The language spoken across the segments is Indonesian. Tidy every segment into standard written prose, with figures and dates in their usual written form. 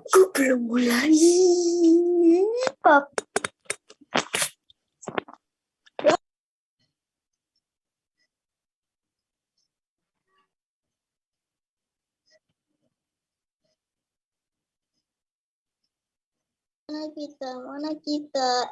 Aku belum mulai. Pap. Mana kita?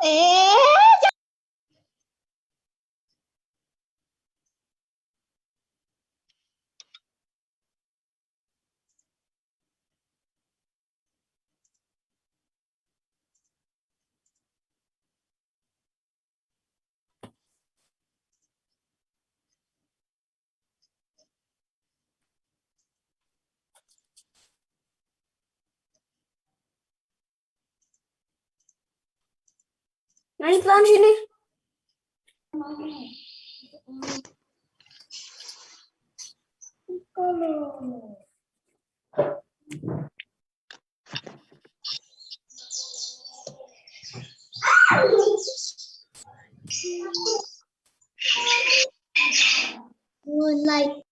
Naik pelan sini. Moonlight.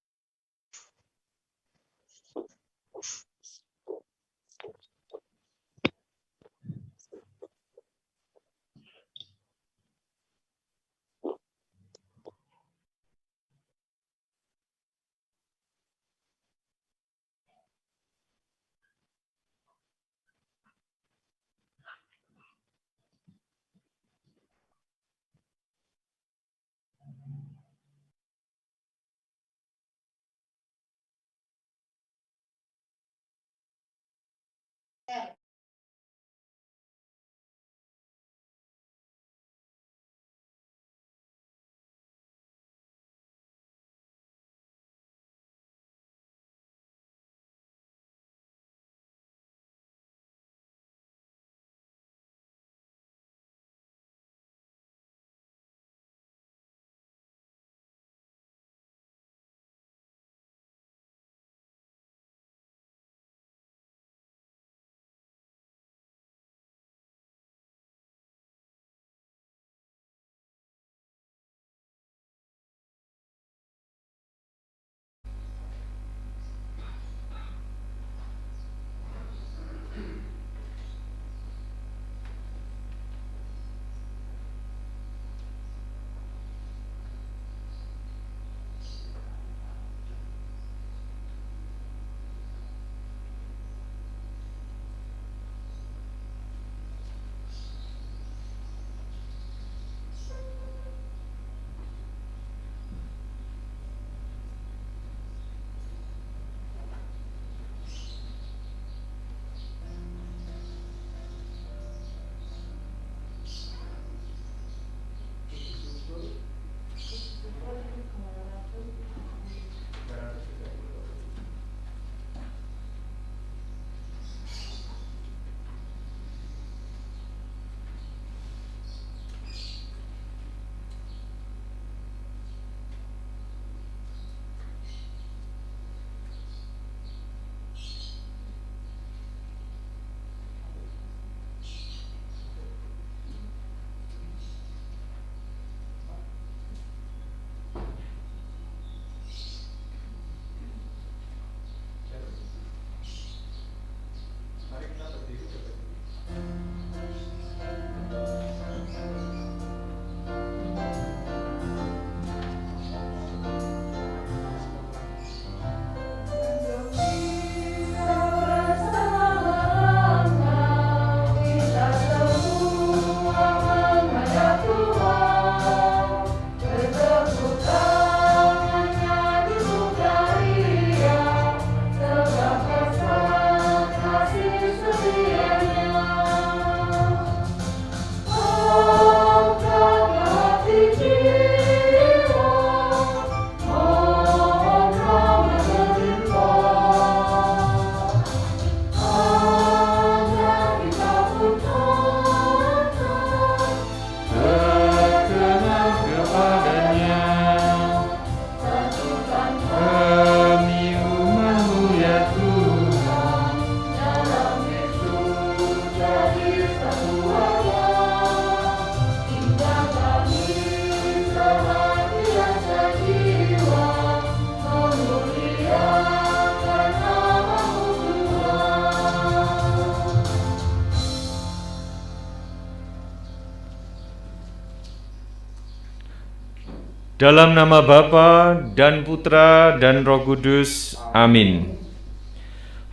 Dalam nama Bapa dan Putra dan Roh Kudus. Amin.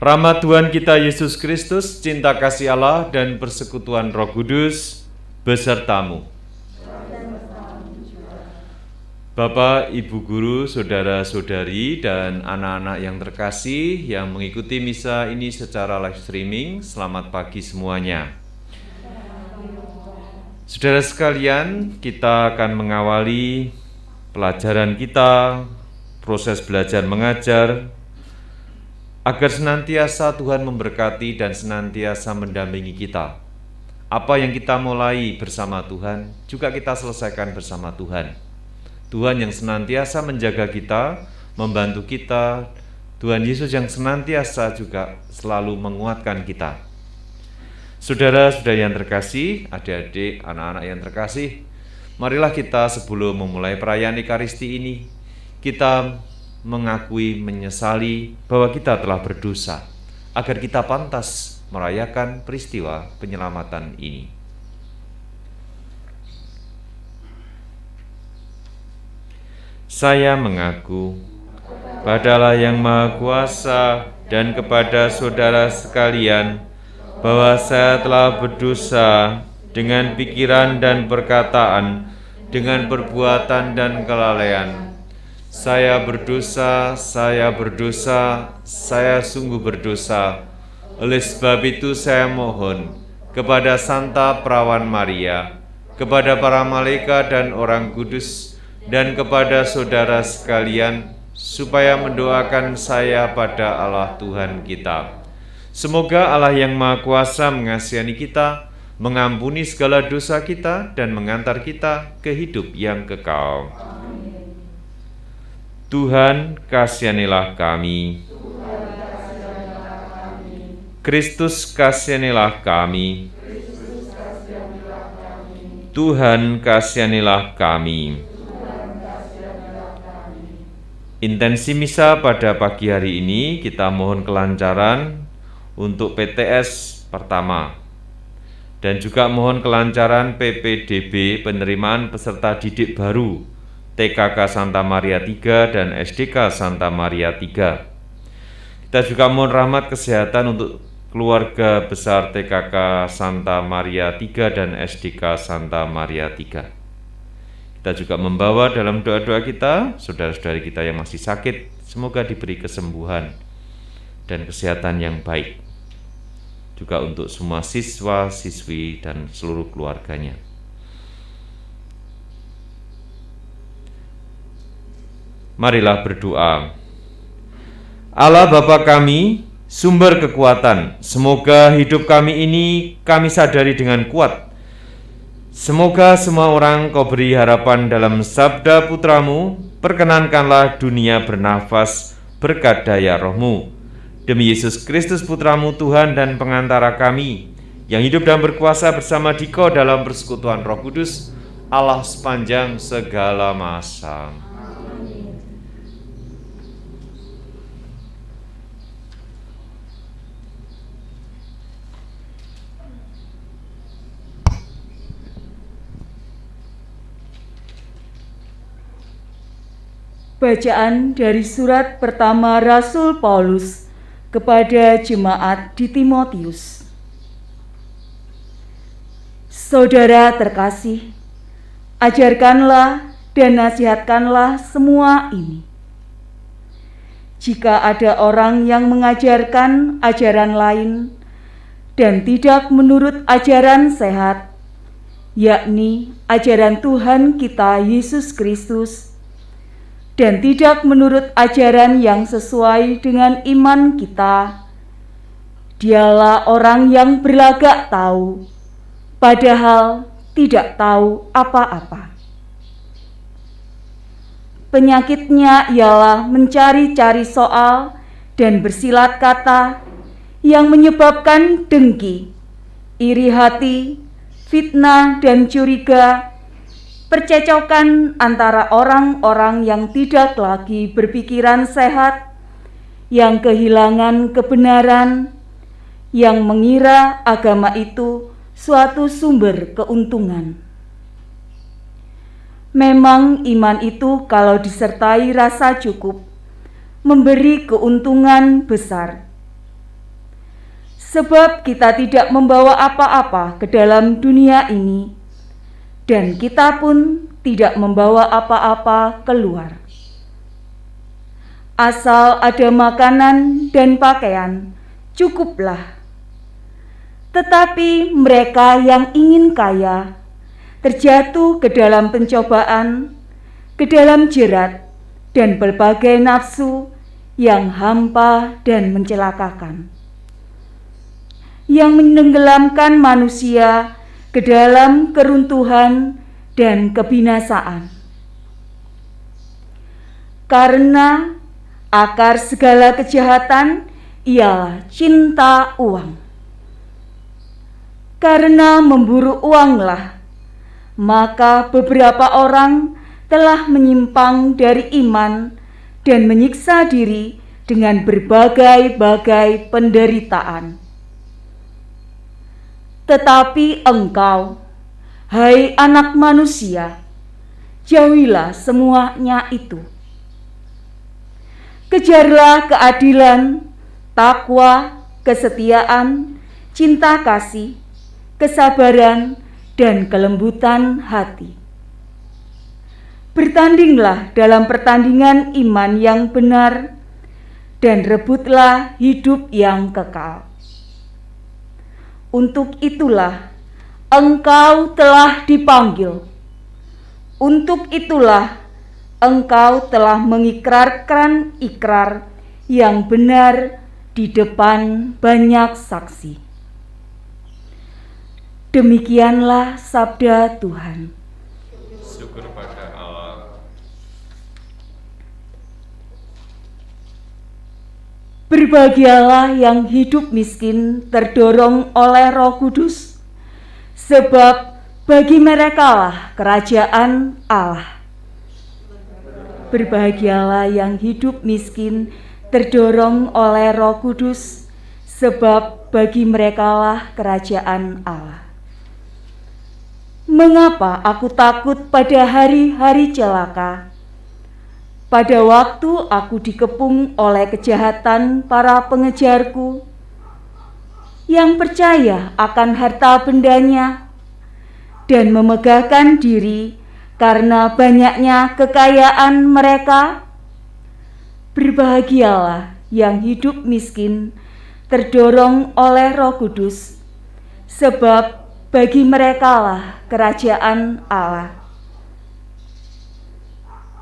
Rahmat Tuhan kita Yesus Kristus, cinta kasih Allah dan persekutuan Roh Kudus besertamu. Bapak, Ibu Guru, Saudara-saudari, dan anak-anak yang terkasih yang mengikuti misa ini secara live streaming, selamat pagi semuanya. Saudara sekalian, kita akan mengawali pelajaran kita, proses belajar mengajar, agar senantiasa Tuhan memberkati dan senantiasa mendampingi kita. Apa yang kita mulai bersama Tuhan, juga kita selesaikan bersama Tuhan. Tuhan yang senantiasa menjaga kita, membantu kita, Tuhan Yesus yang senantiasa juga selalu menguatkan kita. Saudara-saudari yang terkasih, adik-adik, anak-anak yang terkasih, marilah kita sebelum memulai perayaan Ekaristi ini, kita mengakui, menyesali bahwa kita telah berdosa, agar kita pantas merayakan peristiwa penyelamatan ini. Saya mengaku pada Allah yang Maha Kuasa dan kepada saudara sekalian bahwa saya telah berdosa dengan pikiran dan perkataan, dengan perbuatan dan kelalaian. Saya berdosa, saya sungguh berdosa. Oleh sebab itu saya mohon kepada Santa Perawan Maria, kepada para malaikat dan orang kudus, dan kepada saudara sekalian, supaya mendoakan saya pada Allah Tuhan kita. Semoga Allah yang Maha Kuasa mengasihani kita, mengampuni segala dosa kita, dan mengantar kita ke hidup yang kekal. Amin. Tuhan, kasihanilah kami. Kristus, kasihanilah kami. Tuhan, kasihanilah kami. Intensi misa pada pagi hari ini kita mohon kelancaran untuk PTS pertama dan juga mohon kelancaran PPDB penerimaan peserta didik baru TKK Santa Maria 3 dan SDK Santa Maria 3. Kita juga mohon rahmat kesehatan untuk keluarga besar TKK Santa Maria 3 dan SDK Santa Maria 3. Kita juga membawa dalam doa-doa kita, saudara-saudari kita yang masih sakit, semoga diberi kesembuhan dan kesehatan yang baik. Juga untuk semua siswa, siswi, dan seluruh keluarganya. Marilah berdoa. Allah Bapa kami, sumber kekuatan, semoga hidup kami ini kami sadari dengan kuat. Semoga semua orang Kau beri harapan dalam sabda Putramu, perkenankanlah dunia bernafas berkat daya Roh-Mu. Demi Yesus Kristus Putramu Tuhan dan pengantara kami, yang hidup dan berkuasa bersama Dikau dalam persekutuan Roh Kudus, Allah sepanjang segala masa. Bacaan dari surat pertama Rasul Paulus kepada jemaat di Timotius. Saudara terkasih, ajarkanlah dan nasihatkanlah semua ini. Jika ada orang yang mengajarkan ajaran lain dan tidak menurut ajaran sehat, yakni ajaran Tuhan kita Yesus Kristus, dan tidak menurut ajaran yang sesuai dengan iman kita, dialah orang yang berlagak tahu, padahal tidak tahu apa-apa. Penyakitnya ialah mencari-cari soal dan bersilat kata yang menyebabkan dengki, iri hati, fitnah dan curiga, percecokan antara orang-orang yang tidak lagi berpikiran sehat, yang kehilangan kebenaran, yang mengira agama itu suatu sumber keuntungan. Memang iman itu kalau disertai rasa cukup, memberi keuntungan besar. Sebab kita tidak membawa apa-apa ke dalam dunia ini, dan kita pun tidak membawa apa-apa keluar. Asal ada makanan dan pakaian, cukuplah. Tetapi mereka yang ingin kaya, terjatuh ke dalam pencobaan, ke dalam jerat, dan berbagai nafsu yang hampa dan mencelakakan, yang menenggelamkan manusia ke dalam keruntuhan dan kebinasaan. Karena akar segala kejahatan ialah cinta uang. Karena memburu uanglah, maka beberapa orang telah menyimpang dari iman dan menyiksa diri dengan berbagai-bagai penderitaan. Tetapi engkau, hai anak manusia, jauhilah semuanya itu. Kejarlah keadilan, takwa, kesetiaan, cinta kasih, kesabaran, dan kelembutan hati. Bertandinglah dalam pertandingan iman yang benar, dan rebutlah hidup yang kekal. Untuk itulah engkau telah dipanggil. Untuk itulah engkau telah mengikrarkan ikrar yang benar di depan banyak saksi. Demikianlah sabda Tuhan. Syukur pada Allah. Berbahagialah yang hidup miskin terdorong oleh Roh Kudus, sebab bagi merekalah kerajaan Allah. Berbahagialah yang hidup miskin terdorong oleh Roh Kudus, sebab bagi merekalah kerajaan Allah. Mengapa aku takut pada hari-hari celaka? Pada waktu aku dikepung oleh kejahatan para pengejarku, yang percaya akan harta bendanya dan memegahkan diri karena banyaknya kekayaan mereka. Berbahagialah yang hidup miskin terdorong oleh Roh Kudus, sebab bagi merekalah kerajaan Allah.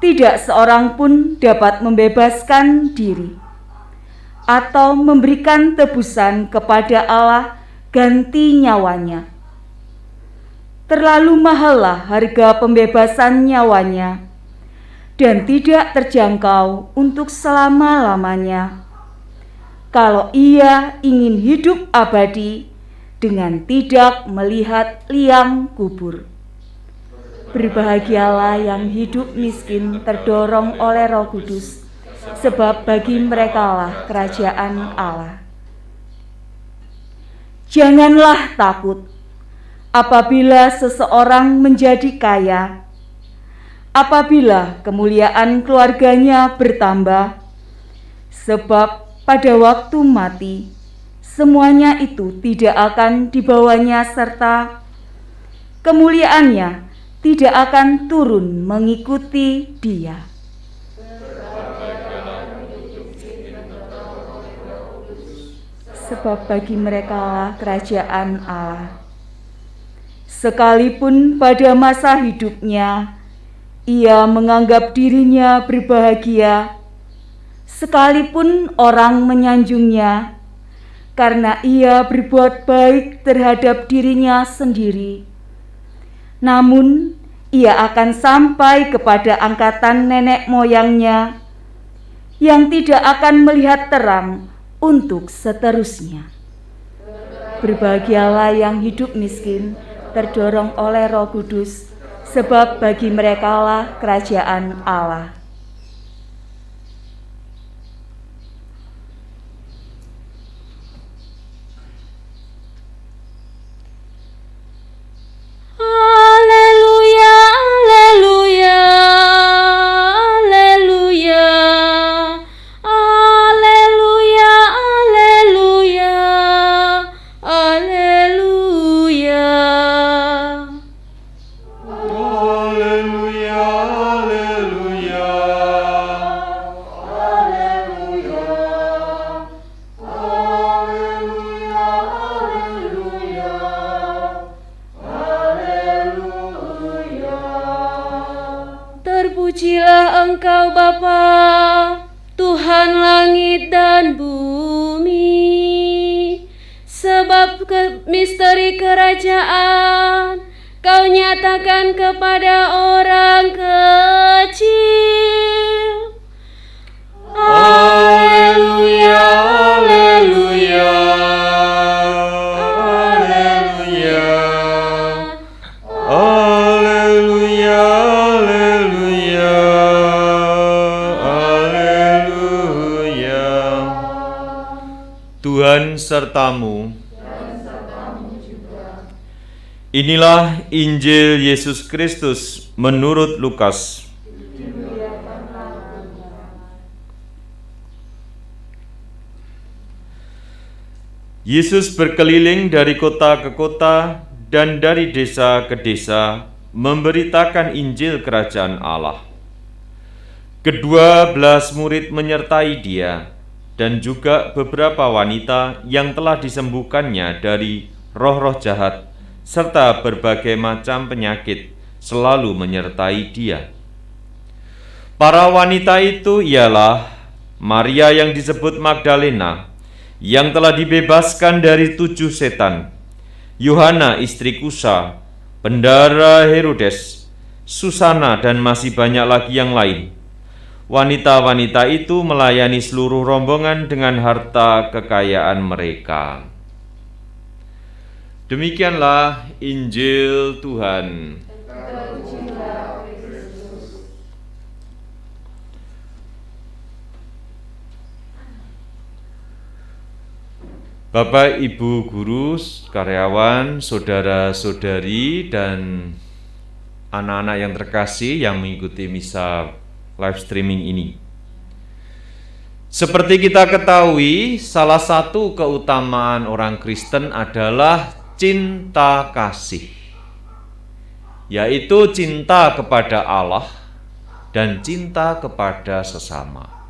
Tidak seorang pun dapat membebaskan diri atau memberikan tebusan kepada Allah ganti nyawanya. Terlalu mahallah harga pembebasan nyawanya, dan tidak terjangkau untuk selama-lamanya, kalau ia ingin hidup abadi dengan tidak melihat liang kubur. Berbahagialah yang hidup miskin terdorong oleh Roh Kudus, sebab bagi merekalah kerajaan Allah. Janganlah takut apabila seseorang menjadi kaya, apabila kemuliaan keluarganya bertambah, sebab pada waktu mati semuanya itu tidak akan dibawanya, serta kemuliaannya tidak akan turun mengikuti dia. Sebab bagi merekalah kerajaan Allah. Sekalipun pada masa hidupnya ia menganggap dirinya berbahagia, sekalipun orang menyanjungnya karena ia berbuat baik terhadap dirinya sendiri, namun ia akan sampai kepada angkatan nenek moyangnya yang tidak akan melihat terang untuk seterusnya. Berbahagialah yang hidup miskin terdorong oleh Roh Kudus, sebab bagi merekalah kerajaan Allah. Haleluya, haleluya, Terpujilah Engkau Bapa, Tuhan langit dan bumi, sebab misteri kerajaan Kau nyatakan kepada orang kecil. Haleluya, haleluya, haleluya, Haleluya, haleluya, haleluya. Tuhan sertamu. Inilah Injil Yesus Kristus menurut Lukas. Yesus berkeliling dari kota ke kota dan dari desa ke desa, memberitakan Injil Kerajaan Allah. Kedua-belas murid menyertai dia, dan juga beberapa wanita yang telah disembuhkannya dari roh-roh jahat, serta berbagai macam penyakit selalu menyertai dia. Para wanita itu ialah Maria yang disebut Magdalena, yang telah dibebaskan dari 7 setan, Yohana istri Kusa, bendara Herodes, Susana, dan masih banyak lagi yang lain. Wanita-wanita itu melayani seluruh rombongan dengan harta kekayaan mereka. Demikianlah Injil Tuhan. Bapak, Ibu, guru, karyawan, saudara-saudari, dan anak-anak yang terkasih yang mengikuti misa live streaming ini. Seperti kita ketahui, salah satu keutamaan orang Kristen adalah cinta kasih, yaitu cinta kepada Allah dan cinta kepada sesama.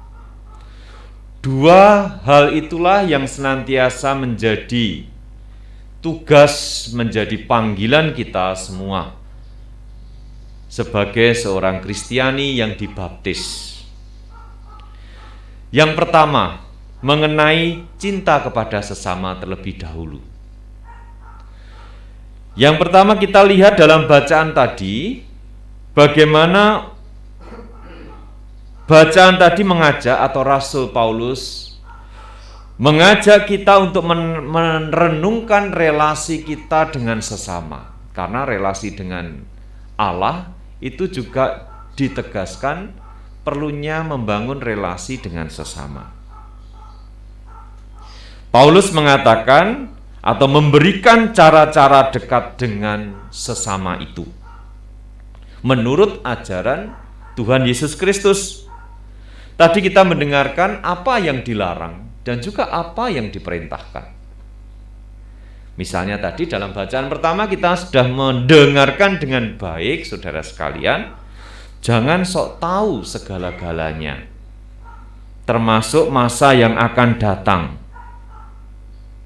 Dua hal itulah yang senantiasa menjadi tugas, menjadi panggilan kita semua sebagai seorang Kristiani yang dibaptis. Yang pertama, mengenai cinta kepada sesama terlebih dahulu. Yang pertama kita lihat dalam bacaan tadi, bagaimana bacaan tadi mengajak, atau Rasul Paulus mengajak kita untuk merenungkan relasi kita dengan sesama. Karena relasi dengan Allah itu juga ditegaskan perlunya membangun relasi dengan sesama. Paulus mengatakan atau memberikan cara-cara dekat dengan sesama itu menurut ajaran Tuhan Yesus Kristus. Tadi kita mendengarkan apa yang dilarang dan juga apa yang diperintahkan. Misalnya tadi dalam bacaan pertama kita sudah mendengarkan dengan baik, saudara sekalian, jangan sok tahu segala-galanya, termasuk masa yang akan datang.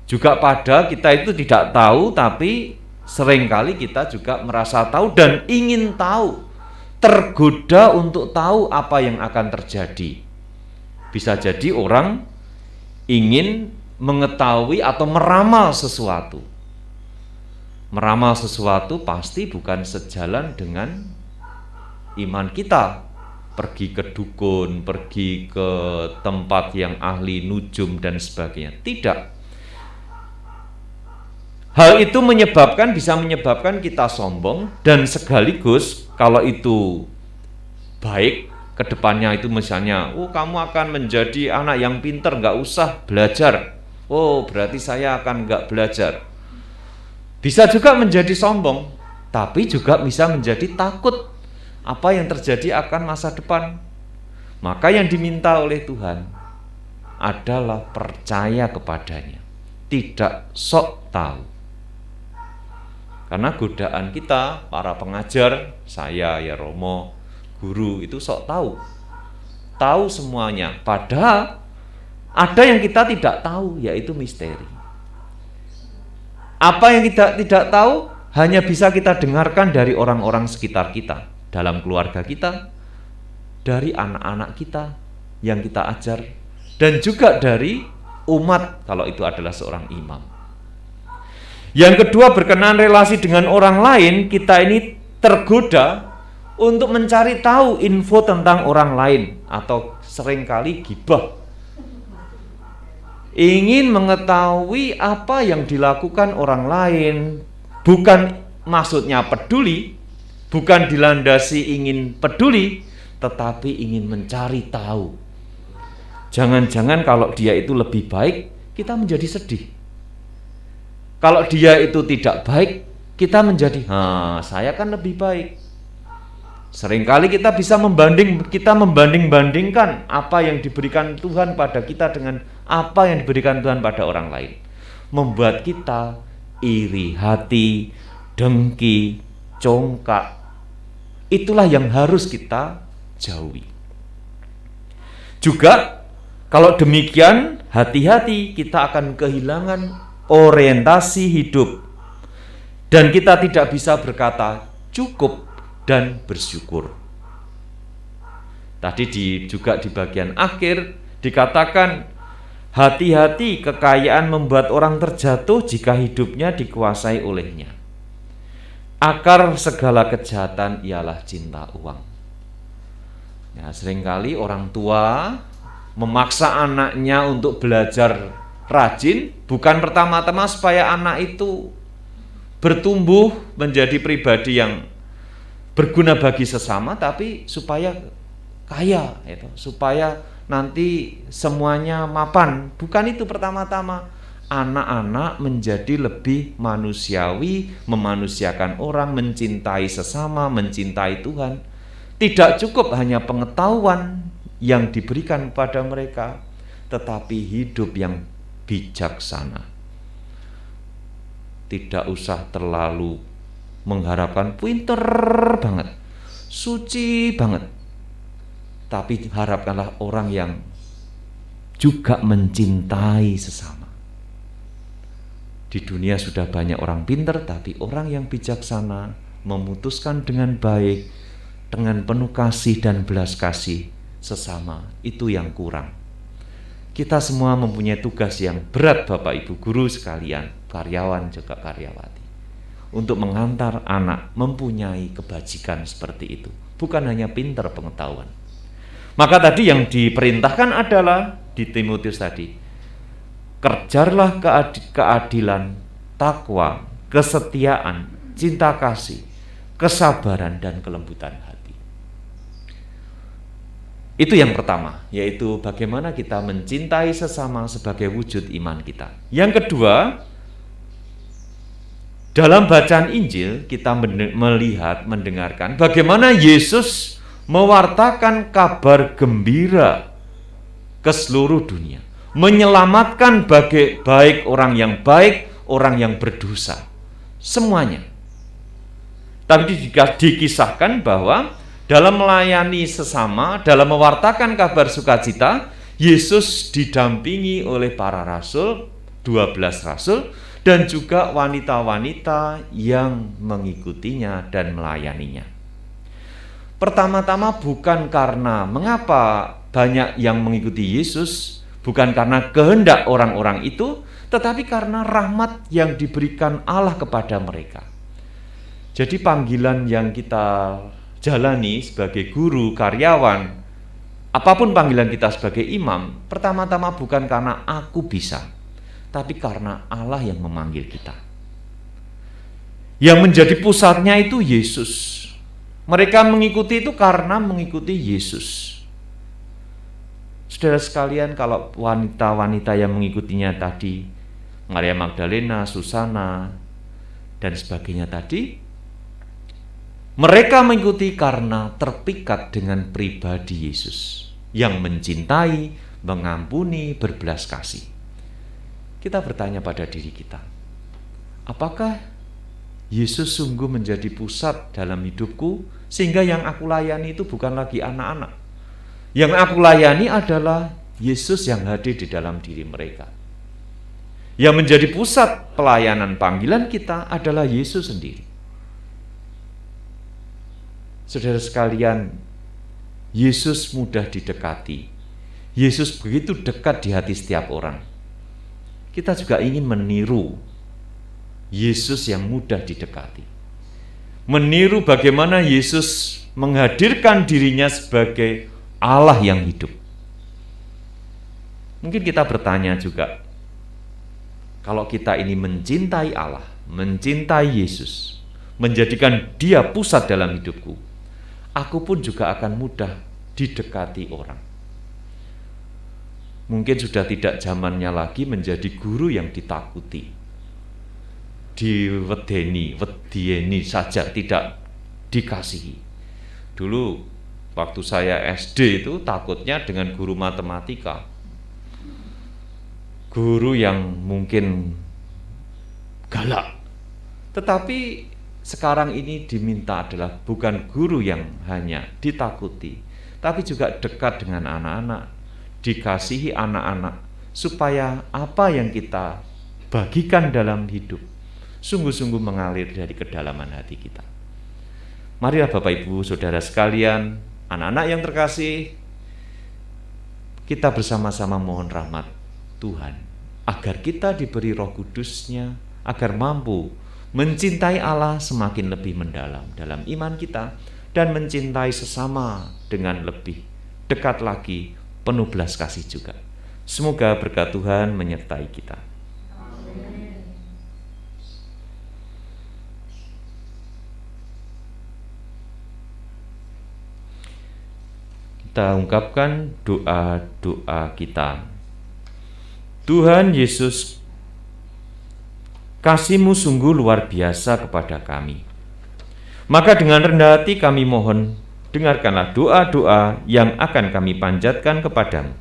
Juga pada kita itu tidak tahu, tapi seringkali kita juga merasa tahu dan ingin tahu, tergoda untuk tahu apa yang akan terjadi. Bisa jadi orang ingin mengetahui atau meramal sesuatu. Meramal sesuatu pasti bukan sejalan dengan iman kita. Pergi ke dukun, pergi ke tempat yang ahli nujum dan sebagainya. Tidak. Hal itu bisa menyebabkan kita sombong, dan sekaligus kalau itu baik, kedepannya itu misalnya, kamu akan menjadi anak yang pinter, nggak usah belajar. Berarti saya akan nggak belajar. Bisa juga menjadi sombong, tapi juga bisa menjadi takut apa yang terjadi akan masa depan. Maka yang diminta oleh Tuhan adalah percaya kepadanya, tidak sok tahu. Karena godaan kita, para pengajar, saya ya Romo, guru, itu sok tahu semuanya. Padahal ada yang kita tidak tahu, yaitu misteri. Apa yang kita tidak tahu hanya bisa kita dengarkan dari orang-orang sekitar kita, dalam keluarga kita, dari anak-anak kita yang kita ajar, dan juga dari umat kalau itu adalah seorang imam. Yang kedua, berkenaan relasi dengan orang lain, kita ini tergoda untuk mencari tahu info tentang orang lain, atau seringkali gibah. Ingin mengetahui apa yang dilakukan orang lain, bukan maksudnya peduli, bukan dilandasi ingin peduli, tetapi ingin mencari tahu. Jangan-jangan kalau dia itu lebih baik, kita menjadi sedih. Kalau dia itu tidak baik, kita menjadi, saya kan lebih baik. Seringkali kita bisa membanding-bandingkan apa yang diberikan Tuhan pada kita dengan apa yang diberikan Tuhan pada orang lain. Membuat kita iri hati, dengki, congkak. Itulah yang harus kita jauhi. Juga kalau demikian, hati-hati, kita akan kehilangan orientasi hidup, dan kita tidak bisa berkata cukup dan bersyukur. Tadi juga di bagian akhir dikatakan, hati-hati, kekayaan membuat orang terjatuh jika hidupnya dikuasai olehnya. Akar segala kejahatan ialah cinta uang. Ya, seringkali orang tua memaksa anaknya untuk belajar rajin, bukan pertama-tama supaya anak itu bertumbuh menjadi pribadi yang berguna bagi sesama, tapi supaya kaya, supaya nanti semuanya mapan. Bukan itu pertama-tama. Anak-anak menjadi lebih manusiawi, memanusiakan orang, mencintai sesama, mencintai Tuhan. Tidak cukup hanya pengetahuan yang diberikan pada mereka, tetapi hidup yang bijaksana. Tidak usah terlalu mengharapkan pinter banget, suci banget, tapi harapkanlah orang yang juga mencintai sesama. Di dunia sudah banyak orang pinter, tapi orang yang bijaksana memutuskan dengan baik, dengan penuh kasih dan belas kasih sesama, itu yang kurang. Kita semua mempunyai tugas yang berat, Bapak Ibu guru sekalian, karyawan juga karyawati, untuk mengantar anak mempunyai kebajikan seperti itu, bukan hanya pinter pengetahuan. Maka tadi yang diperintahkan adalah di Timotius tadi, kerjarlah keadilan, takwa, kesetiaan, cinta kasih, kesabaran dan kelembutan hati. Itu yang pertama, yaitu bagaimana kita mencintai sesama sebagai wujud iman kita. Yang kedua, dalam bacaan Injil kita melihat, mendengarkan bagaimana Yesus mewartakan kabar gembira ke seluruh dunia, menyelamatkan baik orang yang baik, orang yang berdosa, semuanya. Tapi dikisahkan bahwa dalam melayani sesama, dalam mewartakan kabar sukacita, Yesus didampingi oleh para rasul, 12 rasul, dan juga wanita-wanita yang mengikutinya dan melayaninya. Pertama-tama bukan karena mengapa banyak yang mengikuti Yesus, bukan karena kehendak orang-orang itu, tetapi karena rahmat yang diberikan Allah kepada mereka. Jadi panggilan yang kita jalani sebagai guru, karyawan, apapun panggilan kita sebagai imam, pertama-tama bukan karena aku bisa, tapi karena Allah yang memanggil kita. Yang menjadi pusatnya itu Yesus. Mereka mengikuti itu karena mengikuti Yesus. Saudara sekalian, kalau wanita-wanita yang mengikutinya tadi, Maria Magdalena, Susana, dan sebagainya tadi, mereka mengikuti karena terpikat dengan pribadi Yesus yang mencintai, mengampuni, berbelas kasih. Kita bertanya pada diri kita, apakah Yesus sungguh menjadi pusat dalam hidupku sehingga yang aku layani itu bukan lagi anak-anak? Yang aku layani adalah Yesus yang hadir di dalam diri mereka. Yang menjadi pusat pelayanan panggilan kita adalah Yesus sendiri. Saudara sekalian, Yesus mudah didekati. Yesus begitu dekat di hati setiap orang. Kita juga ingin meniru Yesus yang mudah didekati. Meniru bagaimana Yesus menghadirkan dirinya sebagai Allah yang hidup. Mungkin kita bertanya juga, kalau kita ini mencintai Allah, mencintai Yesus, menjadikan Dia pusat dalam hidupku, aku pun juga akan mudah didekati orang. Mungkin sudah tidak zamannya lagi menjadi guru yang ditakuti, wedieni saja, tidak dikasihi. Dulu waktu saya SD itu takutnya dengan guru matematika, guru yang mungkin galak. Tetapi sekarang ini diminta adalah bukan guru yang hanya ditakuti, tapi juga dekat dengan anak-anak, dikasihi anak-anak, supaya apa yang kita bagikan dalam hidup sungguh-sungguh mengalir dari kedalaman hati kita. Marilah Bapak Ibu Saudara sekalian, anak-anak yang terkasih, kita bersama-sama mohon rahmat Tuhan agar kita diberi Roh Kudus-Nya, agar mampu mencintai Allah semakin lebih mendalam dalam iman kita, dan mencintai sesama dengan lebih dekat lagi, penuh belas kasih juga. Semoga berkat Tuhan menyertai kita. Kita ungkapkan doa-doa kita. Tuhan Yesus, kasih-Mu sungguh luar biasa kepada kami. Maka dengan rendah hati kami mohon, dengarkanlah doa-doa yang akan kami panjatkan kepadamu.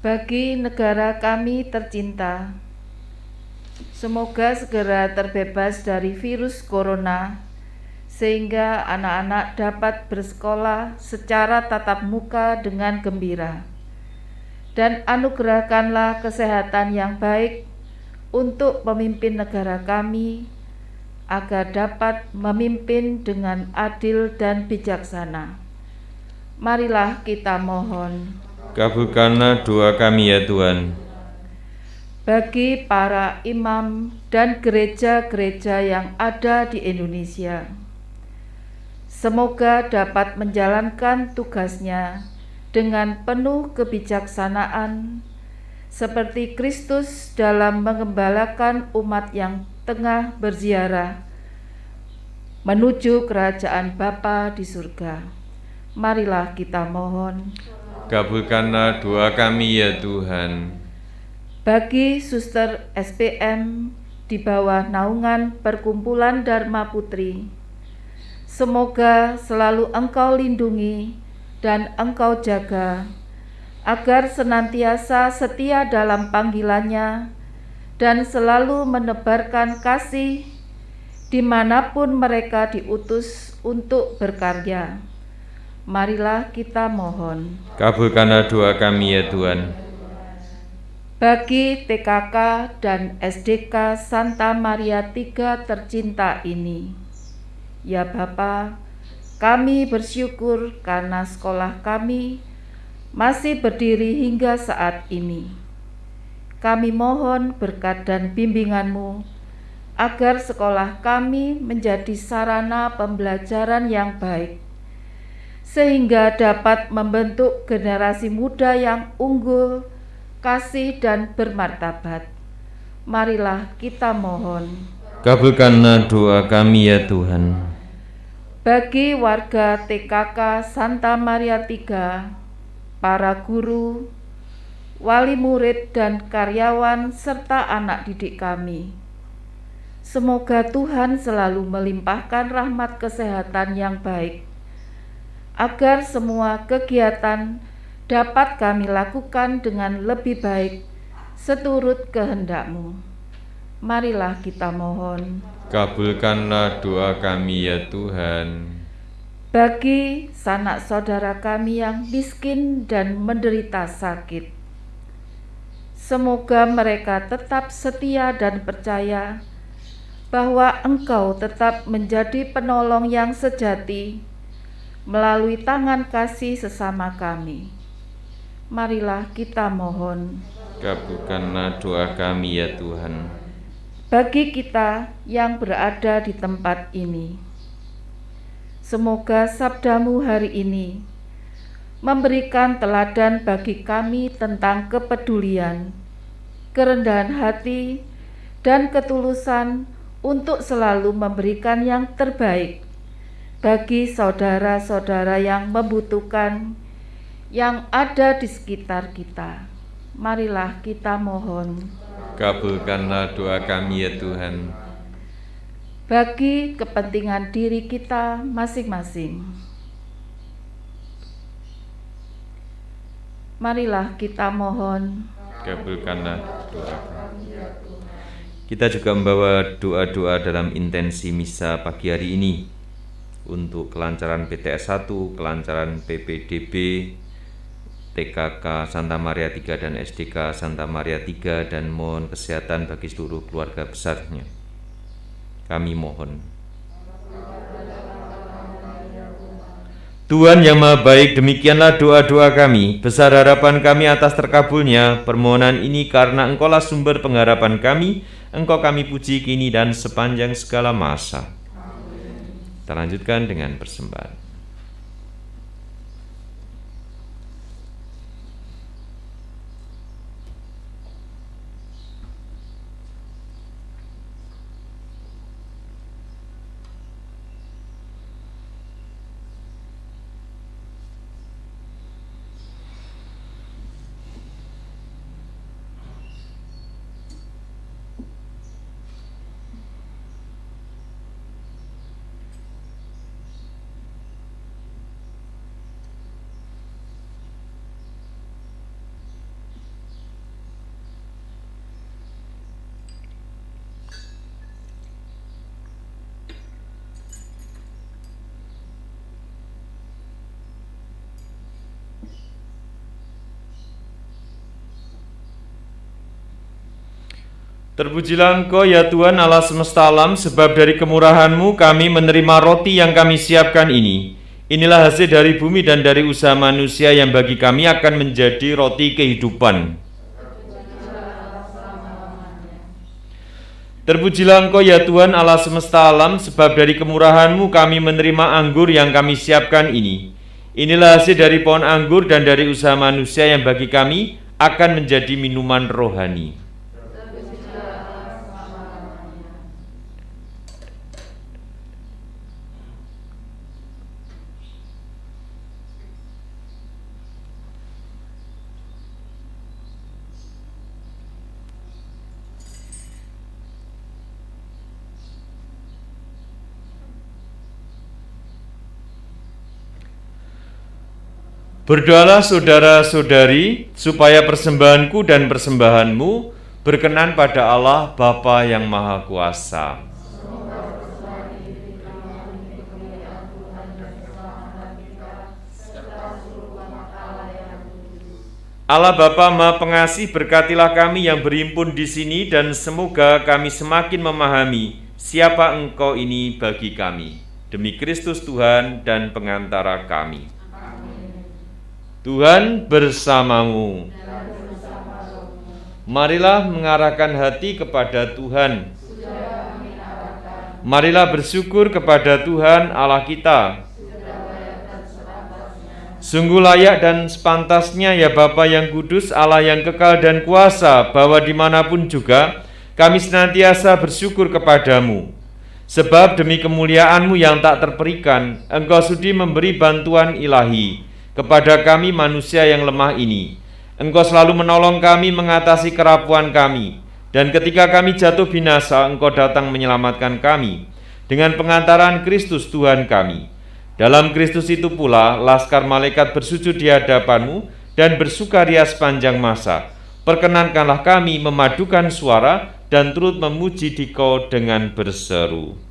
Bagi negara kami tercinta, semoga segera terbebas dari virus corona, sehingga anak-anak dapat bersekolah secara tatap muka dengan gembira. Dan anugerahkanlah kesehatan yang baik untuk pemimpin negara kami, agar dapat memimpin dengan adil dan bijaksana. Marilah kita mohon. Kabulkanlah doa kami ya Tuhan. Bagi para imam dan gereja-gereja yang ada di Indonesia, semoga dapat menjalankan tugasnya dengan penuh kebijaksanaan, seperti Kristus dalam mengembalakan umat yang tengah berziarah menuju kerajaan Bapa di surga. Marilah kita mohon. Kabulkanlah doa kami ya Tuhan. Bagi suster SPM di bawah naungan Perkumpulan Dharma Putri, semoga selalu Engkau lindungi dan Engkau jaga, agar senantiasa setia dalam panggilannya dan selalu menebarkan kasih dimanapun mereka diutus untuk berkarya. Marilah kita mohon. Kabulkanlah doa kami ya Tuhan. Bagi TKK dan SDK Santa Maria III tercinta ini, ya Bapa, kami bersyukur karena sekolah kami masih berdiri hingga saat ini. Kami mohon berkat dan bimbingan-Mu, agar sekolah kami menjadi sarana pembelajaran yang baik, sehingga dapat membentuk generasi muda yang unggul, kasih dan bermartabat. Marilah kita mohon. Kabulkanlah doa kami ya Tuhan. Bagi warga TKK Santa Maria III, para guru, wali murid dan karyawan serta anak didik kami, semoga Tuhan selalu melimpahkan rahmat kesehatan yang baik, agar semua kegiatan dapat kami lakukan dengan lebih baik seturut kehendak-Mu. Marilah kita mohon. Kabulkanlah doa kami ya Tuhan. Bagi sanak saudara kami yang miskin dan menderita sakit, semoga mereka tetap setia dan percaya bahwa Engkau tetap menjadi penolong yang sejati, melalui tangan kasih sesama kami. Marilah kita mohon. Kabulkanlah doa kami ya Tuhan. Bagi kita yang berada di tempat ini, semoga sabdamu hari ini memberikan teladan bagi kami tentang kepedulian, kerendahan hati, dan ketulusan untuk selalu memberikan yang terbaik bagi saudara-saudara yang membutuhkan yang ada di sekitar kita. Marilah kita mohon. Kabulkanlah doa kami ya Tuhan. Bagi kepentingan diri kita masing-masing, marilah kita mohon. Kabulkanlah doa kami. Kita juga membawa doa-doa dalam intensi misa pagi hari ini untuk kelancaran PTS 1, kelancaran PPDB, TKK Santa Maria 3 dan SDK Santa Maria 3, dan mohon kesehatan bagi seluruh keluarga besarnya. Kami mohon. Tuhan yang Maha Baik, demikianlah doa-doa kami, besar harapan kami atas terkabulnya permohonan ini, karena Engkaulah sumber pengharapan kami. Engkau kami puji kini dan sepanjang segala masa. Kita lanjutkan dengan persembahan. Terpujilah Engkau ya Tuhan Allah semesta alam, sebab dari kemurahan-Mu kami menerima roti yang kami siapkan ini. Inilah hasil dari bumi dan dari usaha manusia yang bagi kami akan menjadi roti kehidupan. Terpujilah Engkau ya Tuhan Allah semesta alam, sebab dari kemurahan-Mu kami menerima anggur yang kami siapkan ini. Inilah hasil dari pohon anggur dan dari usaha manusia yang bagi kami akan menjadi minuman rohani. Berdoalah saudara-saudari, supaya persembahanku dan persembahanmu berkenan pada Allah Bapa yang Maha Kuasa. Allah Bapa Maha Pengasih, berkatilah kami yang berhimpun di sini, dan semoga kami semakin memahami siapa Engkau ini bagi kami. Demi Kristus Tuhan dan pengantara kami. Tuhan bersamamu. Marilah mengarahkan hati kepada Tuhan. Marilah bersyukur kepada Tuhan Allah kita. Sungguh layak dan sepantasnya ya Bapa yang kudus, Allah yang kekal dan kuasa, bahwa dimanapun juga kami senantiasa bersyukur kepadamu. Sebab demi kemuliaan-Mu yang tak terperikan, Engkau sudi memberi bantuan ilahi kepada kami manusia yang lemah ini. Engkau selalu menolong kami mengatasi kerapuan kami, dan ketika kami jatuh binasa, Engkau datang menyelamatkan kami dengan pengantaran Kristus Tuhan kami. Dalam Kristus itu pula laskar malaikat bersujud di hadapan-Mu dan bersukaria sepanjang masa. Perkenankanlah kami memadukan suara dan turut memuji Dikau dengan berseru.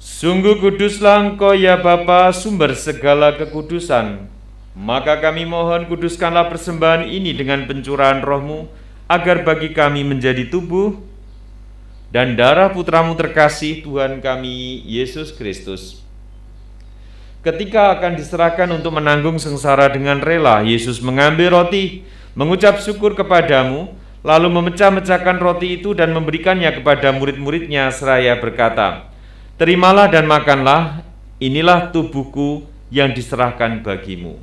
Sungguh kuduslah Engkau ya Bapa, sumber segala kekudusan. Maka kami mohon kuduskanlah persembahan ini dengan pencurahan Roh-Mu, agar bagi kami menjadi tubuh dan darah Putra-Mu terkasih, Tuhan kami, Yesus Kristus. Ketika akan diserahkan untuk menanggung sengsara dengan rela, Yesus mengambil roti, mengucap syukur kepadamu, lalu memecah-mecahkan roti itu dan memberikannya kepada murid-muridnya seraya berkata, "Terimalah dan makanlah, inilah tubuhku yang diserahkan bagimu."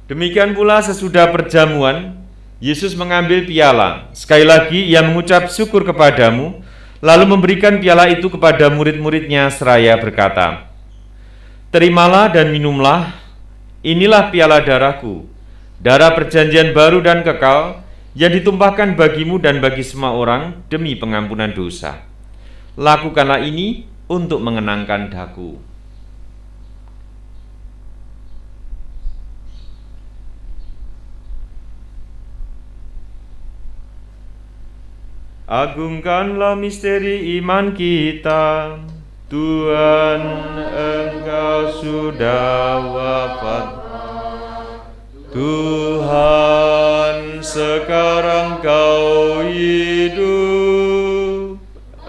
Demikian pula sesudah perjamuan, Yesus mengambil piala. Sekali lagi ia mengucap syukur kepadamu, lalu memberikan piala itu kepada murid-muridnya seraya berkata, "Terimalah dan minumlah, inilah piala darahku, darah perjanjian baru dan kekal, yang ditumpahkan bagimu dan bagi semua orang demi pengampunan dosa. Lakukanlah ini untuk mengenangkan daku." Agungkanlah misteri iman kita. Tuhan, Engkau sudah wafat. Tuhan, sekarang Kau hidup.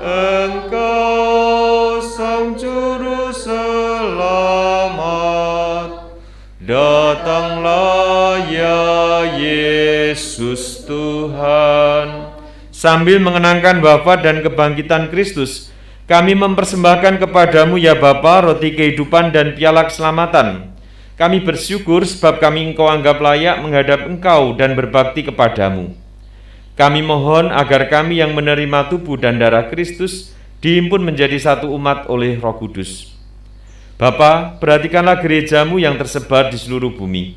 Engkau Sang Juru Selamat. Datanglah ya Yesus Tuhan. Sambil mengenangkan wafat dan kebangkitan Kristus, kami mempersembahkan kepadamu ya Bapa roti kehidupan dan piala keselamatan. Kami bersyukur sebab kami Engkau anggap layak menghadap Engkau dan berbakti kepadamu. Kami mohon agar kami yang menerima tubuh dan darah Kristus dihimpun menjadi satu umat oleh Roh Kudus. Bapa, perhatikanlah gerejamu yang tersebar di seluruh bumi.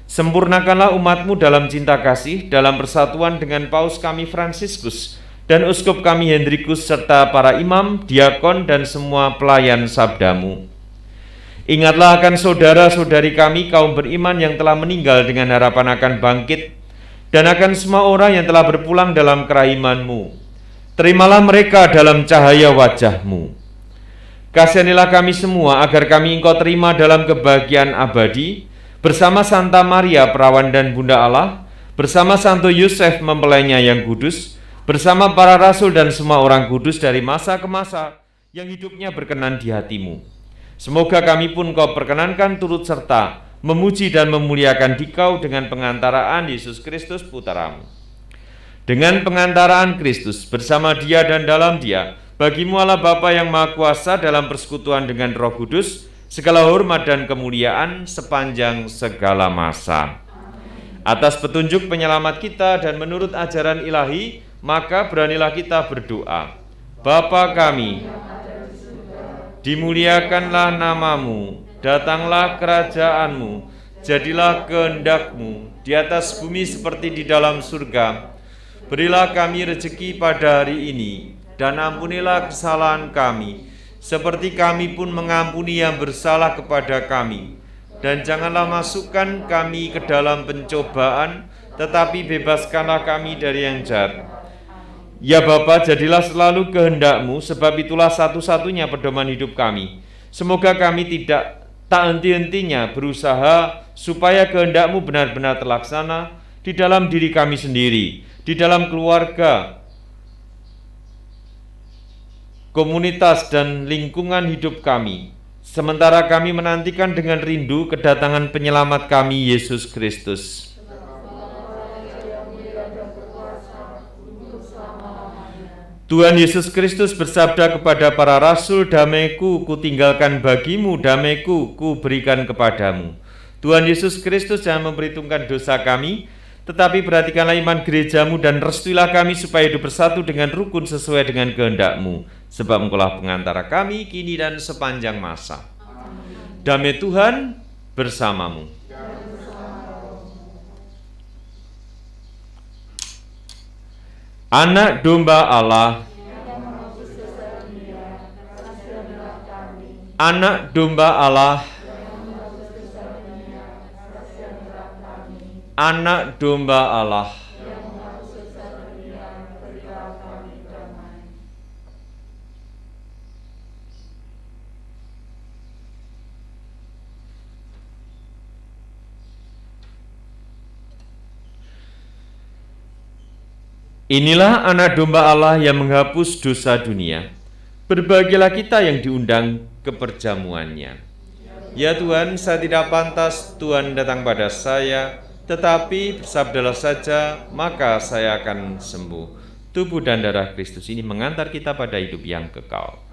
Sempurnakanlah umatmu dalam cinta kasih, dalam persatuan dengan Paus kami Fransiskus dan Uskup kami Hendrikus serta para imam, diakon dan semua pelayan sabdamu. Ingatlah akan saudara-saudari kami kaum beriman yang telah meninggal dengan harapan akan bangkit, dan akan semua orang yang telah berpulang dalam kerahiman-Mu. Terimalah mereka dalam cahaya wajah-Mu. Kasihanilah kami semua agar kami Engkau terima dalam kebahagiaan abadi, bersama Santa Maria Perawan dan Bunda Allah, bersama Santo Yosef mempelainya yang kudus, bersama para rasul dan semua orang kudus dari masa ke masa yang hidupnya berkenan di hati-Mu. Semoga kami pun Kau perkenankan turut serta memuji dan memuliakan Dikau dengan pengantaraan Yesus Kristus Putra-Mu. Dengan pengantaraan Kristus bersama Dia dan dalam Dia, bagi-Mu Allah Bapa yang Maha Kuasa dalam persekutuan dengan Roh Kudus, segala hormat dan kemuliaan sepanjang segala masa. Atas petunjuk penyelamat kita dan menurut ajaran ilahi, maka beranilah kita berdoa. Bapa kami, dimuliakanlah namamu, datanglah kerajaanmu, jadilah kehendak-Mu di atas bumi seperti di dalam surga. Berilah kami rezeki pada hari ini, dan ampunilah kesalahan kami, seperti kami pun mengampuni yang bersalah kepada kami. Dan janganlah masukkan kami ke dalam pencobaan, tetapi bebaskanlah kami dari yang jahat. Ya Bapa, jadilah selalu kehendak-Mu, sebab itulah satu-satunya pedoman hidup kami. Semoga kami tak henti-hentinya berusaha supaya kehendak-Mu benar-benar terlaksana di dalam diri kami sendiri, di dalam keluarga, komunitas dan lingkungan hidup kami, sementara kami menantikan dengan rindu kedatangan penyelamat kami, Yesus Kristus. Tuhan Yesus Kristus bersabda kepada para rasul, "Damai-Ku kutinggalkan bagimu, damai-Ku kuberikan kepadamu." Tuhan Yesus Kristus jangan memperhitungkan dosa kami, tetapi perhatikanlah iman gerejamu dan restuilah kami supaya hidup bersatu dengan rukun sesuai dengan kehendak-Mu, sebab Engkaulah pengantara kami kini dan sepanjang masa. Damai Tuhan bersamamu. Anak domba Allah, anak domba Allah, Anak domba Allah. Inilah anak domba Allah yang menghapus dosa dunia. Berbahagialah kita yang diundang ke perjamuannya. Ya Tuhan, saya tidak pantas Tuhan datang pada saya, tetapi bersabdalah saja, maka saya akan sembuh. Tubuh dan darah Kristus ini mengantar kita pada hidup yang kekal.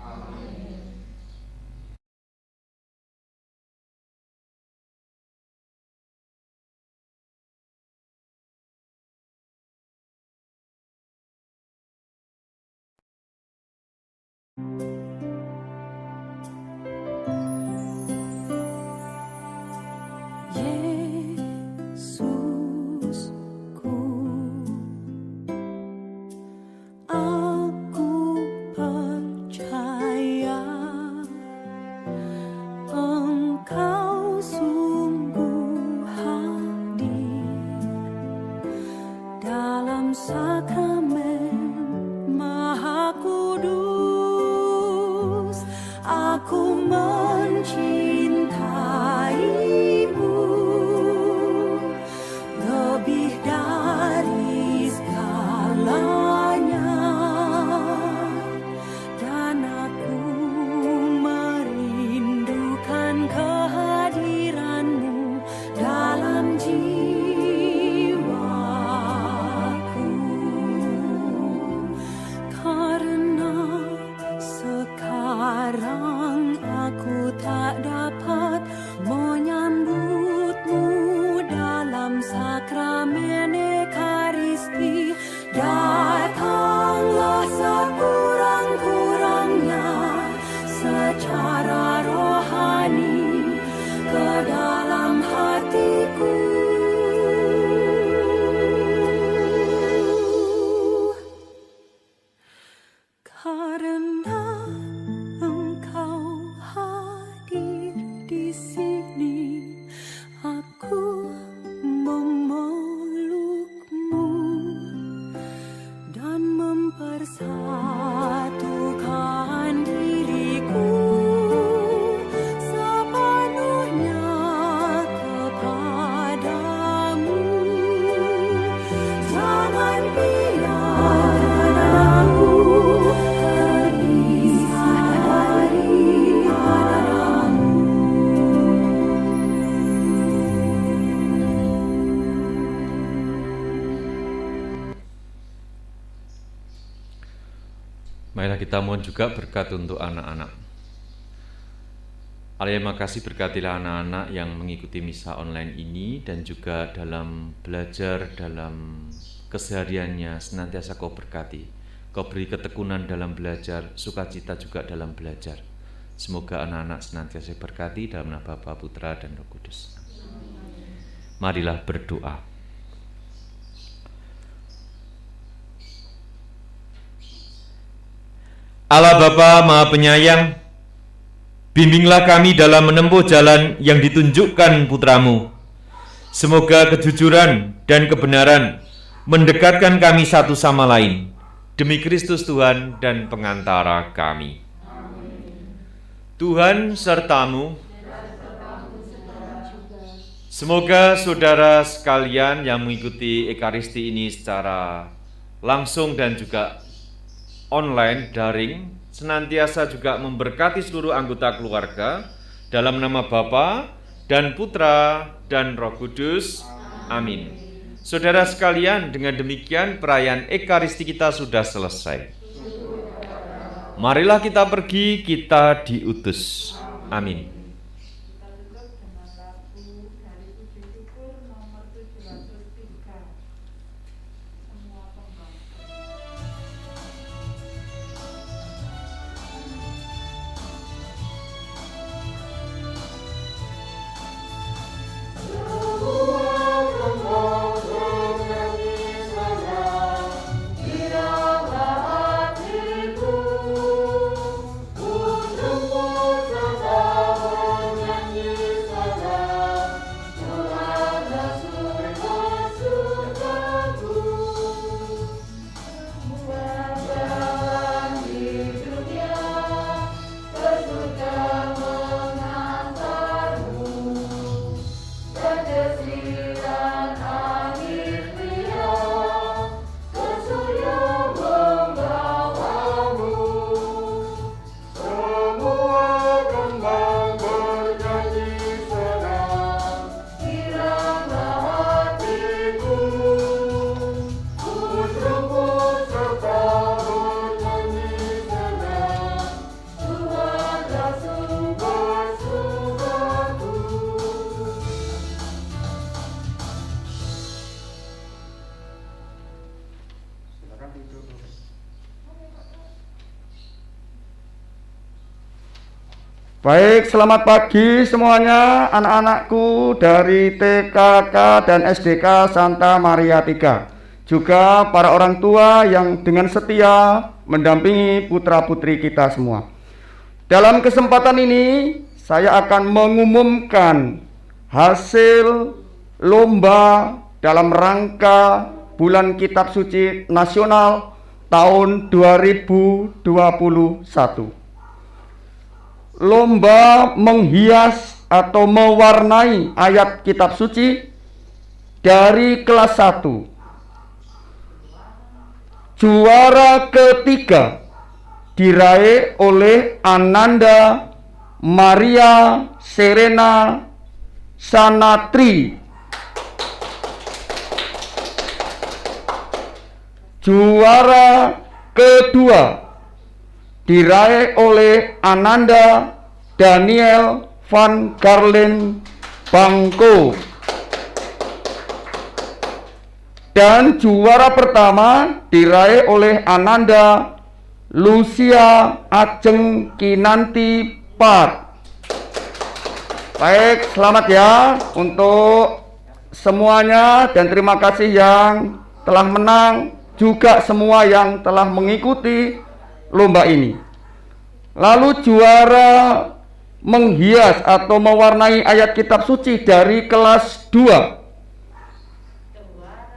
Marilah kita mohon juga berkat untuk anak-anak. Allah yang makasih, berkatilah anak-anak yang mengikuti misa online ini dan juga dalam belajar, dalam kesehariannya senantiasa Kau berkati. Kau beri ketekunan dalam belajar, sukacita juga dalam belajar. Semoga anak-anak senantiasa berkati dalam nama Bapa, Putra, dan Roh Kudus. Marilah berdoa. Allah Bapa Maha Penyayang, bimbinglah kami dalam menempuh jalan yang ditunjukkan Putra-Mu. Semoga kejujuran dan kebenaran mendekatkan kami satu sama lain. Demi Kristus Tuhan dan pengantara kami. Tuhan sertamu. Semoga saudara sekalian yang mengikuti Ekaristi ini secara langsung dan juga online, daring, senantiasa juga memberkati seluruh anggota keluarga dalam nama Bapa dan Putra dan Roh Kudus. Amin. Saudara sekalian, dengan demikian perayaan Ekaristi kita sudah selesai. Marilah kita pergi, kita diutus. Amin. Baik, selamat pagi semuanya anak-anakku dari TKK dan SDK Santa Maria 3. Juga para orang tua yang dengan setia mendampingi putra-putri kita semua. Dalam kesempatan ini saya akan mengumumkan hasil lomba dalam rangka Bulan Kitab Suci Nasional tahun 2021. Lomba menghias atau mewarnai ayat kitab suci dari kelas 1. Juara ketiga diraih oleh Ananda Maria Serena Sanatri. Juara kedua diraih oleh Ananda Daniel Van Garlen Bangko. Dan juara pertama diraih oleh Ananda Lucia Ajeng Kinanti Pat. Baik, selamat ya untuk semuanya dan terima kasih yang telah menang, juga semua yang telah mengikuti lomba ini. Lalu juara menghias atau mewarnai ayat kitab suci dari kelas 2.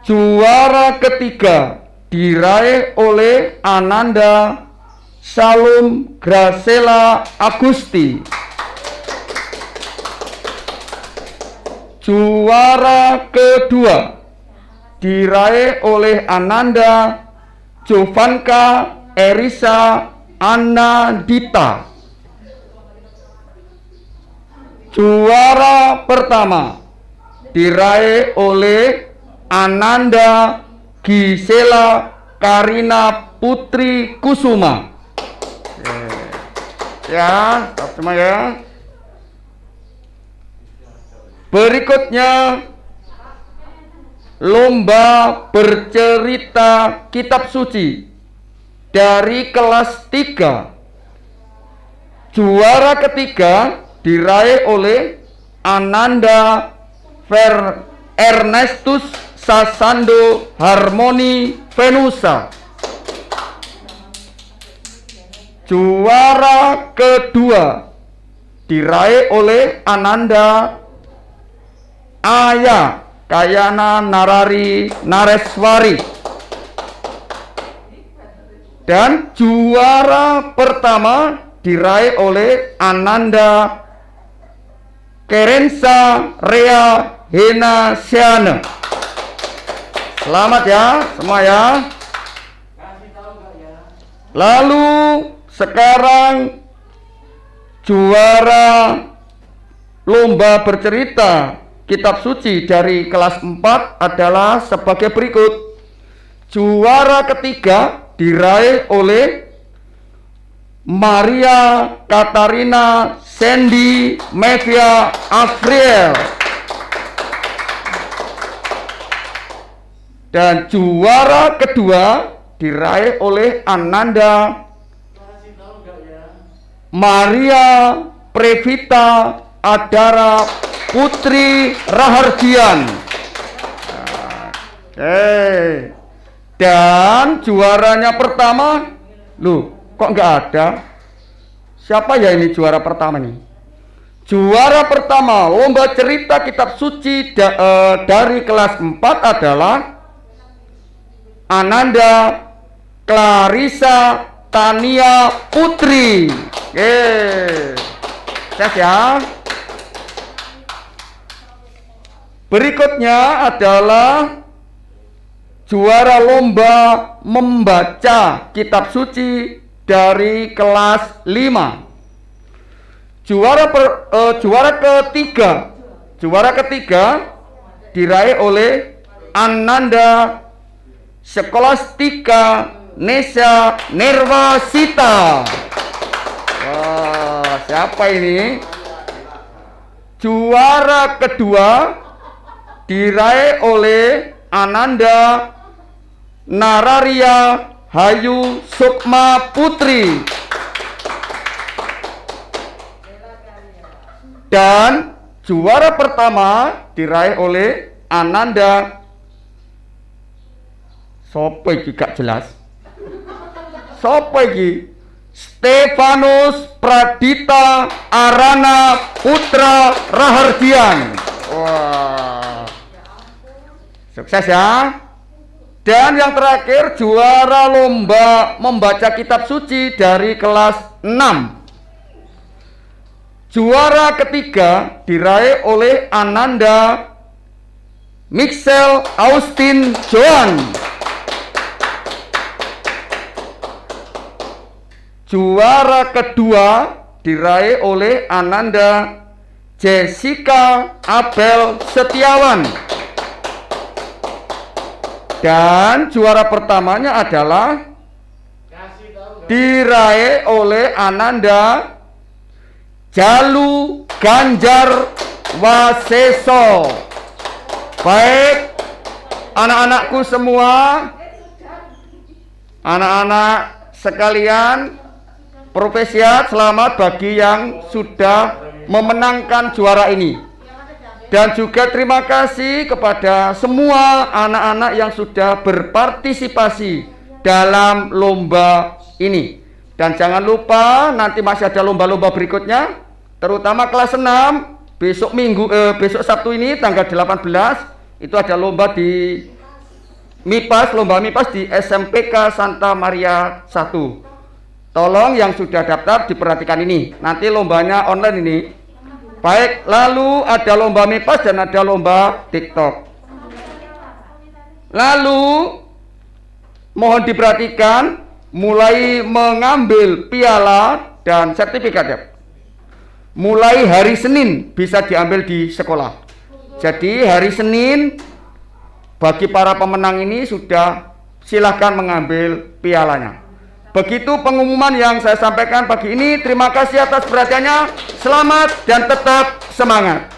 Juara ketiga diraih oleh Ananda Salum Gracela Agusti. Juara kedua diraih oleh Ananda Jovanka Erisa Anandita. Juara pertama diraih oleh Ananda Gisela Karina Putri Kusuma. Ya, stop semua ya. Berikutnya lomba bercerita kitab suci dari kelas 3. Juara ketiga diraih oleh Ananda Ernestus Sasando Harmoni Venusa. Juara kedua diraih oleh Ananda Aya Kayana Narari Nareswari. Dan juara pertama diraih oleh Ananda Kerensa Rea Hena Siana. Selamat ya semua ya. Lalu sekarang juara lomba bercerita kitab suci dari kelas 4 adalah sebagai berikut. Juara ketiga diraih oleh Maria Katarina Sandy Mevia Afriel. Dan juara kedua diraih oleh Ananda Maria Previta Adara Putri Rahardian. Dan juaranya pertama, loh kok nggak ada? Siapa ya ini juara pertama nih? Juara pertama lomba cerita kitab suci dari kelas 4 adalah Ananda Clarissa Tania Putri. Ses ya. Berikutnya adalah juara lomba membaca kitab suci dari kelas 5. Juara ketiga diraih oleh Ananda Skolastika Nesya Nervasita. Wah, siapa ini? Juara kedua diraih oleh Ananda Nararia Hayu Sukma Putri. Dan juara pertama diraih oleh Ananda. Sopo iki gak jelas? Sopo iki? Stefanus Pradita Arana Putra Rahardian. Wah, sukses ya. Dan yang terakhir juara lomba membaca kitab suci dari kelas 6. Juara ketiga diraih oleh Ananda Mixel Austin Joan. Juara kedua diraih oleh Ananda Jessica Abel Setiawan. Dan juara pertamanya adalah diraih oleh Ananda Jalu Ganjar Waseso. Baik, anak-anakku semua, anak-anak sekalian, Profesiat, selamat bagi yang sudah memenangkan juara ini. Dan juga terima kasih kepada semua anak-anak yang sudah berpartisipasi dalam lomba ini. Dan jangan lupa nanti masih ada lomba-lomba berikutnya, terutama kelas 6 besok Sabtu ini tanggal 18 itu ada lomba di MIPAS, lomba MIPAS di SMPK Santa Maria 1. Tolong yang sudah daftar diperhatikan ini. Nanti lombanya online ini. Baik, lalu ada lomba MIPAS dan ada lomba TikTok. Lalu mohon diperhatikan mulai mengambil piala dan sertifikat ya. Mulai hari Senin bisa diambil di sekolah. Jadi hari Senin bagi para pemenang ini sudah silahkan mengambil pialanya. Begitu pengumuman yang saya sampaikan pagi ini. Terima kasih atas perhatiannya. Selamat dan tetap semangat.